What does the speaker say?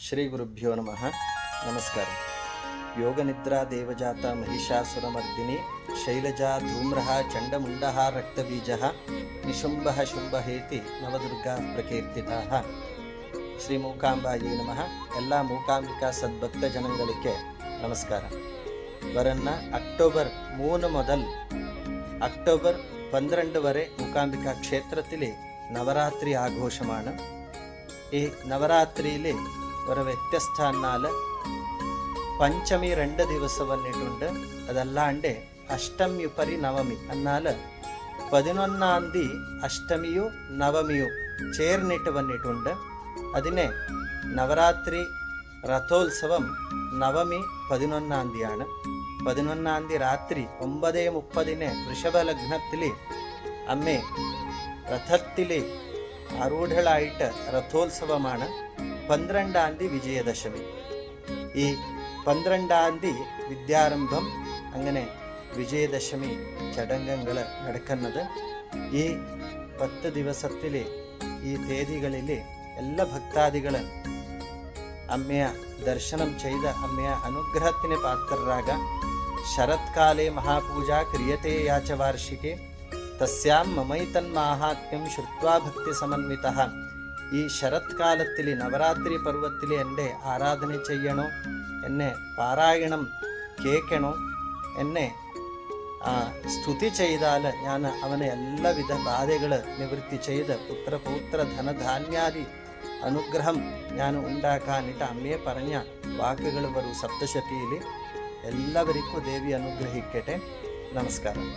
ಶ್ರೀ ಗುರುಭ್ಯೋ ನಮಃ. ನಮಸ್ಕಾರ. ಯೋಗನಿದ್ರಾ ದೇವಜಾತ ಮಹಿಷಾಸುರಮರ್ದಿನಿ ಶೈಲಜಾ ಧೂಮ್ರಃ ಚಂಡಮುಂಡಃ ರಕ್ತಬೀಜಃ ನಿಶುಂಭಃ ಶುಂಭಹೇತಿ ನವದುರ್ಗಾ ಪ್ರಕೀರ್ತಿತಾಃ. ಶ್ರೀ ಮೂಕಾಂಬಾಯಿ ನಮಃ. ಎಲ್ಲ ಮೂಕಾಂಬಿಕಾ സദ്ഭക്ത ജനങ്ങൾക്ക് നമസ്കാരം. വരുന്ന ഒക്ടോബർ 3 മുതൽ ഒക്ടോബർ 12 വരെ മൂകാംബിക ക്ഷേത്രത്തിലെ നവരാത്രി ആഘോഷമാണ്. ഈ നവരാത്രിയിൽ ഒരു വ്യത്യസ്ത എന്നാൽ പഞ്ചമി 2 ദിവസം വന്നിട്ടുണ്ട്. അതല്ലാണ്ട് അഷ്ടമിയുപരി നവമി എന്നാൽ 11-ാം തീയതി അഷ്ടമിയും നവമിയും ചേർന്നിട്ട് വന്നിട്ടുണ്ട്. അതിനെ നവരാത്രി രഥോത്സവം നവമി 11-ാം തീയതിയാണ്. 11-ാം തീയതി രാത്രി 9:30 വൃഷഭലഗ്നത്തിൽ അമ്മേ രഥത്തിൽ ആരൂഢളായിട്ട് രഥോത്സവമാണ്. 12-ാം തീയതി വിജയദശമി. ഈ 12-ാം തീയതി വിദ്യാരംഭം, അങ്ങനെ വിജയദശമി ചടങ്ങുകൾ നടക്കുന്നത്. ഈ 10 ദിവസത്തിൽ ഈ തീയതികളിൽ എല്ലാ ഭക്താദികളും അമ്മയ ദർശനം ചെയ്ത് അമ്മയ അനുഗ്രഹത്തിന് പാത്രരാക. ശരത്കാലേ മഹാപൂജ ക്രിയത്തെ യാച വാർഷികേ തസ്യാം മമൈതന്മാഹാത്മ്യം ശ്രുത്വാ ഭക്തി സമന്വിതഃ. ഈ ശരത്കാലത്തിൽ നവരാത്രി പർവത്തിൽ എൻ്റെ ആരാധന ചെയ്യണോ, എന്നെ പാരായണം കേൾക്കണോ, എന്നെ സ്തുതി ചെയ്താൽ ഞാൻ അവനെ എല്ലാവിധ ബാധകൾ നിവൃത്തി ചെയ്ത് പുത്രപൗത്ര ധനധാന്യാദി അനുഗ്രഹം ഞാൻ ഉണ്ടാക്കാനിട്ട് അമ്മയെ പറഞ്ഞ വാക്കുകൾ വരും സപ്തശതിയിൽ. എല്ലാവർക്കും ദേവി അനുഗ്രഹിക്കട്ടെ. നമസ്കാരം.